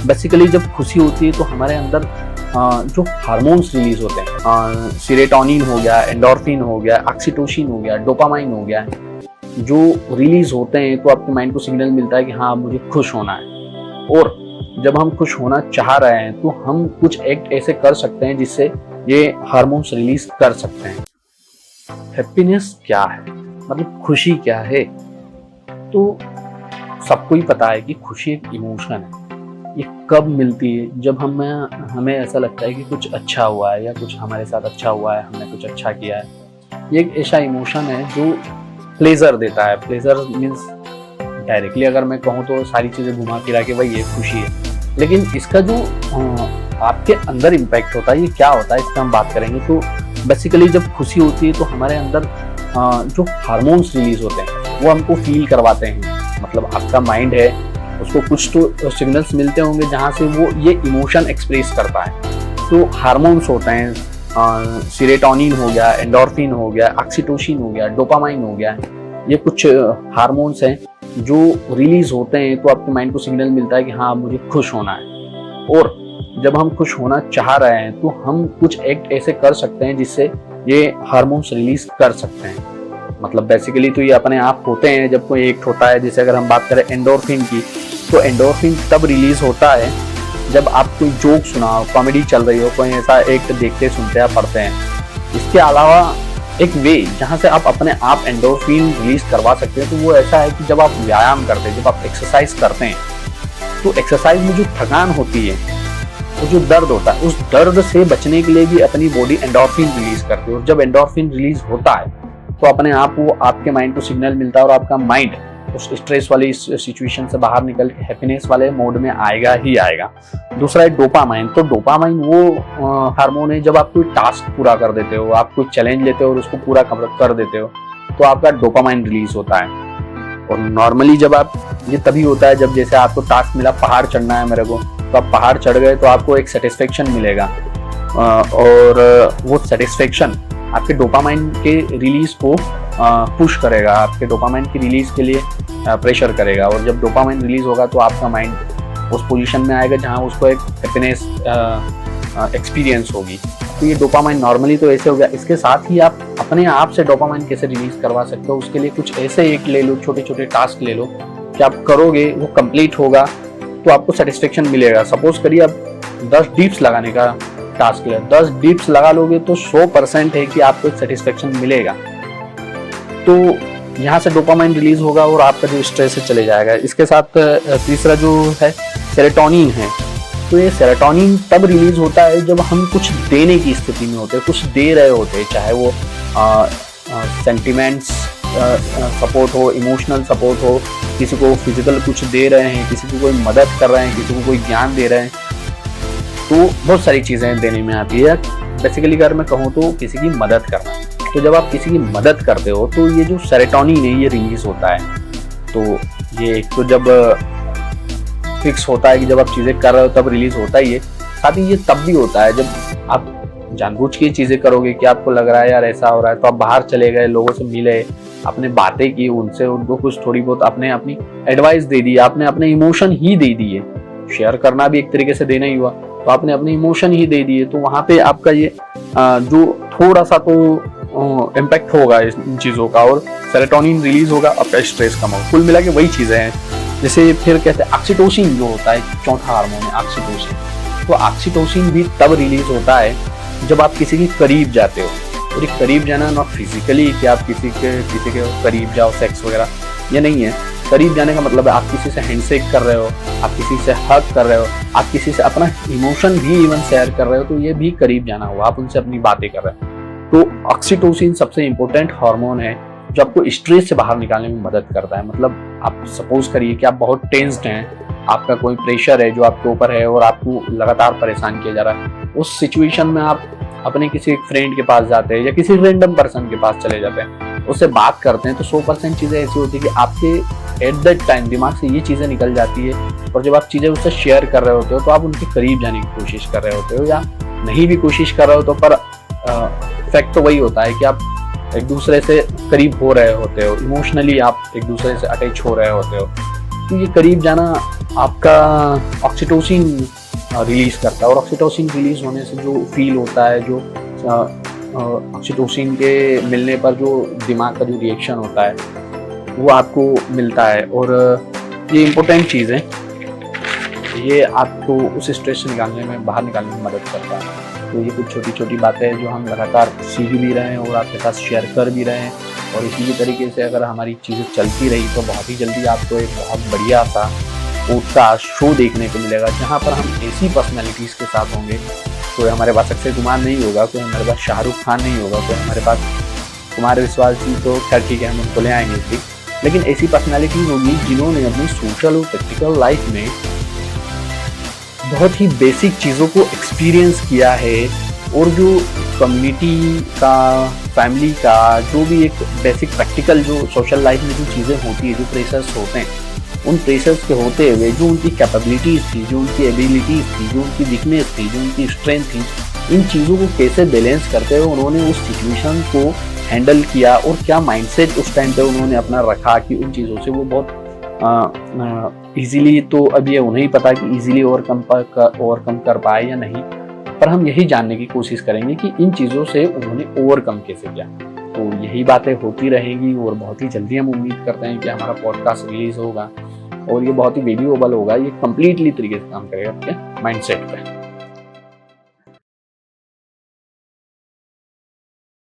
Basically जब खुशी होती है तो हमारे अंदर जो हार्मोन्स रिलीज होते हैं, सीरोटोनिन हो गया, एंडोर्फिन हो गया, ऑक्सीटोसिन हो गया, डोपामाइन हो गया, जो रिलीज होते हैं तो आपके माइंड को सिग्नल मिलता है कि हाँ मुझे खुश होना है। और जब हम खुश होना चाह रहे हैं तो हम कुछ एक्ट ऐसे कर सकते हैं जिससे ये हार्मोन्स रिलीज कर सकते हैं। हैप्पीनेस क्या है, मतलब खुशी क्या है? तो सबको ही पता है कि खुशी एक इमोशन है। ये कब मिलती है? जब हमें ऐसा लगता है कि कुछ अच्छा हुआ है या कुछ हमारे साथ अच्छा हुआ है, हमने कुछ अच्छा किया है। ये एक ऐसा इमोशन है जो प्लेजर देता है। प्लेजर मीन्स डायरेक्टली अगर मैं कहूँ तो सारी चीज़ें घुमा फिरा के भाई ये खुशी है, लेकिन इसका जो आपके अंदर इम्पैक्ट होता है ये क्या होता है इसका हम बात करेंगे। तो बेसिकली जब खुशी होती है तो हमारे अंदर जो हार्मोन्स रिलीज होते हैं वो हमको फील करवाते हैं। मतलब आपका माइंड है उसको कुछ तो सिग्नल्स मिलते होंगे जहाँ से वो ये इमोशन एक्सप्रेस करता है। तो हार्मोन्स होते हैं, सीरोटोनिन हो गया, एंडोर्फिन हो गया, ऑक्सीटोसिन हो गया, डोपामाइन हो गया, ये कुछ हार्मोन्स हैं जो रिलीज होते हैं तो आपके माइंड को सिग्नल मिलता है कि हाँ मुझे खुश होना है। और जब हम खुश होना चाह रहे हैं तो हम कुछ एक्ट ऐसे कर सकते हैं जिससे ये हार्मोन्स रिलीज कर सकते हैं। मतलब बेसिकली तो ये अपने आप होते हैं जब कोई एक्ट होता है। जैसे अगर हम बात करें एंडोर्फिन की, तो एंडोर्फिन तब रिलीज होता है जब आप कोई जोक सुना हो, कॉमेडी चल रही हो, कोई ऐसा एक्ट देखते सुनते या पढ़ते हैं। इसके अलावा एक वे जहाँ से आप अपने आप एंडोर्फिन रिलीज करवा सकते हैं तो वो ऐसा है कि जब आप व्यायाम करते हैं, जब आप एक्सरसाइज करते हैं, तो एक्सरसाइज में जो थकान होती है, वो जो दर्द होता है, उस दर्द से बचने के लिए भी अपनी बॉडी एंडोर्फिन रिलीज करती है। और जब एंडोर्फिन रिलीज होता है तो अपने आप वो आपके माइंड को सिग्नल मिलता है और आपका माइंड उस स्ट्रेस वाली सिचुएशन से बाहर निकल के हैप्पीनेस वाले मोड में आएगा ही आएगा। दूसरा है डोपामाइन। तो डोपामाइन वो हार्मोन है जब आप कोई टास्क पूरा कर देते हो, आप कोई चैलेंज लेते हो और उसको पूरा कर देते हो तो आपका डोपामाइन रिलीज होता है। और नॉर्मली जब आप ये तभी होता है जब जैसे आपको टास्क मिला पहाड़ चढ़ना है मेरे को, तो आप पहाड़ चढ़ गए तो आपको एक सेटिस्फेक्शन मिलेगा और वो सेटिस्फेक्शन आपके डोपामाइन के रिलीज को पुश करेगा, आपके डोपामाइन की रिलीज के लिए प्रेशर करेगा। और जब डोपामाइन रिलीज होगा तो आपका माइंड उस पोजीशन में आएगा जहां उसको एक हैप्पीनेस एक्सपीरियंस होगी। तो ये डोपामाइन नॉर्मली तो ऐसे हो गया। इसके साथ ही आप अपने आप से डोपामाइन कैसे रिलीज करवा सकते हो, उसके लिए कुछ ऐसे एक ले लो, छोटे छोटे टास्क ले लो कि आप करोगे, वो कंप्लीट होगा तो आपको सेटिस्फेक्शन मिलेगा। सपोज करिए आप 10 डिप्स लगाने का टास्क लिया, 10 डिप्स लगा लोगे तो 100% है कि आपको एक सेटिस्फेक्शन मिलेगा। तो यहाँ से डोपामाइन रिलीज होगा और आपका जो स्ट्रेस है चले जाएगा। इसके साथ तीसरा जो है सेरोटोनिन है। तो ये सेरोटोनिन तब रिलीज होता है जब हम कुछ देने की स्थिति में होते हैं, कुछ दे रहे होते हैं, चाहे वो सेंटिमेंट्स सपोर्ट हो, इमोशनल सपोर्ट हो, किसी को फिजिकल कुछ दे रहे हैं, किसी को कोई मदद कर रहे हैं, किसी को कोई ज्ञान दे रहे हैं। तो बहुत सारी चीज़ें देने में आती है। बेसिकली अगर मैं कहूँ तो किसी की मदद करना। तो जब आप किसी की मदद करते हो तो ये जो सेरोटोनिन है ये रिलीज होता है। तो ये एक तो जब फिक्स होता है कि जब आप चीज़ें कर रहे हो तब रिलीज होता ही है। साथ ही ये तब भी होता है जब आप जानबूझ के चीज़ें करोगे कि आपको लग रहा है यार ऐसा हो रहा है, तो आप बाहर चले गए, लोगों से मिले, आपने बातें की उनसे, उनको कुछ थोड़ी बहुत आपने अपनी एडवाइस दे दी, आपने अपने इमोशन ही दे दिए। शेयर करना भी एक तरीके से देना ही हुआ, तो आपने अपने इमोशन ही दे दिए। तो वहाँ पे आपका ये जो थोड़ा सा तो इम्पैक्ट होगा इन चीज़ों का और सेरोटोनिन रिलीज होगा, आपका स्ट्रेस कम होगा। कुल मिला के वही चीज़ें हैं। जैसे फिर कहते हैं ऑक्सीटोसिन जो होता है, चौथा हार्मोन है ऑक्सीटोसिन। तो ऑक्सीटोसिन भी तब रिलीज होता है जब आप किसी के करीब जाते हो। और एक करीब जाना नॉट फिजिकली कि आप किसी के करीब जाओ, सेक्स वगैरह, ये नहीं है। करीब जाने का मतलब है आप किसी से हैंडशेक कर रहे हो, आप किसी से हग कर रहे हो, आप किसी से अपना इमोशन भी इवन शेयर कर रहे हो, तो ये भी करीब जाना हुआ, आप उनसे अपनी बातें कर रहे हो। तो ऑक्सीटोसिन सबसे इंपॉर्टेंट हार्मोन है जो आपको स्ट्रेस से बाहर निकालने में मदद करता है। मतलब आप सपोज करिए कि आप बहुत टेंस्ड हैं, आपका कोई प्रेशर है जो आपके ऊपर है और आपको लगातार परेशान किया जा रहा है। उस सिचुएशन में आप अपने किसी फ्रेंड के पास जाते हैं या किसी रैंडम पर्सन के पास चले जाते हैं, उससे बात करते हैं, तो 100% चीज़ें ऐसी होती है कि आपके एट दैट टाइम दिमाग से ये चीज़ें निकल जाती है। और जब आप चीज़ें उससे शेयर कर रहे होते हो तो आप उनके करीब जाने की कोशिश कर रहे होते हो, या नहीं भी कोशिश कर रहे हो तो पर फैक्ट तो वही होता है कि आप एक दूसरे से करीब हो रहे होते हो, इमोशनली आप एक दूसरे से अटैच हो रहे होते हो। तो ये करीब जाना आपका ऑक्सीटोसिन रिलीज करता है, और ऑक्सीटोसिन रिलीज होने से जो फील होता है, जो ऑक्सीटोसिन के मिलने पर जो दिमाग का जो रिएक्शन होता है वो आपको मिलता है। और ये इम्पोर्टेंट चीज़ है, ये आपको उस स्ट्रेस से निकालने में, बाहर निकालने में मदद करता है। तो ये कुछ छोटी छोटी बातें हैं जो हम लगातार सीख भी रहे हैं और आपके साथ शेयर कर भी रहे हैं। और इसी तरीके से अगर हमारी चीज़ें चलती रही तो बहुत ही जल्दी आपको एक बहुत बढ़िया सा पॉडकास्ट शो देखने को मिलेगा, जहाँ पर हम ऐसी पर्सनैलिटीज़ के साथ होंगे। कोई हमारे पास अक्षय कुमार नहीं होगा, कोई हमारे पास शाहरुख खान नहीं होगा, कोई हमारे पास कुमार विश्वास जी, तो खैर ठीक है हम उनको ले आएंगे भी, लेकिन ऐसी पर्सनैलिटीज़ होगी जिन्होंने अपनी सोशल और प्रैक्टिकल लाइफ में बहुत ही बेसिक चीज़ों को एक्सपीरियंस किया है। और जो कम्युनिटी का, फैमिली का, जो भी एक बेसिक प्रैक्टिकल जो सोशल लाइफ में जो चीज़ें होती है, जो प्रेशर्स होते हैं, उन प्रेशर्स के होते हुए जो उनकी कैपेबिलिटीज़ थी, जो उनकी एबिलिटीज़ थी, जो उनकी वीकनेस थी, जो उनकी स्ट्रेंथ थी, इन चीज़ों को कैसे बैलेंस करते हुए उन्होंने उस सिचुएशन को हैंडल किया और क्या माइंडसेट उस टाइम पे उन्होंने अपना रखा कि उन चीज़ों से वो बहुत इजीली, तो अब ये उन्हें ही पता कि इजीली ओवरकम कर पाए या नहीं, पर हम यही जानने की कोशिश करेंगे कि इन चीज़ों से उन्होंने ओवरकम कैसे किया। तो यही बातें होती रहेंगी और बहुत ही जल्दी हम उम्मीद करते हैं कि हमारा पॉडकास्ट रिलीज होगा और ये बहुत ही वैल्यूएबल होगा। ये कंप्लीटली तरीके से काम करेगा आपके माइंडसेट पे।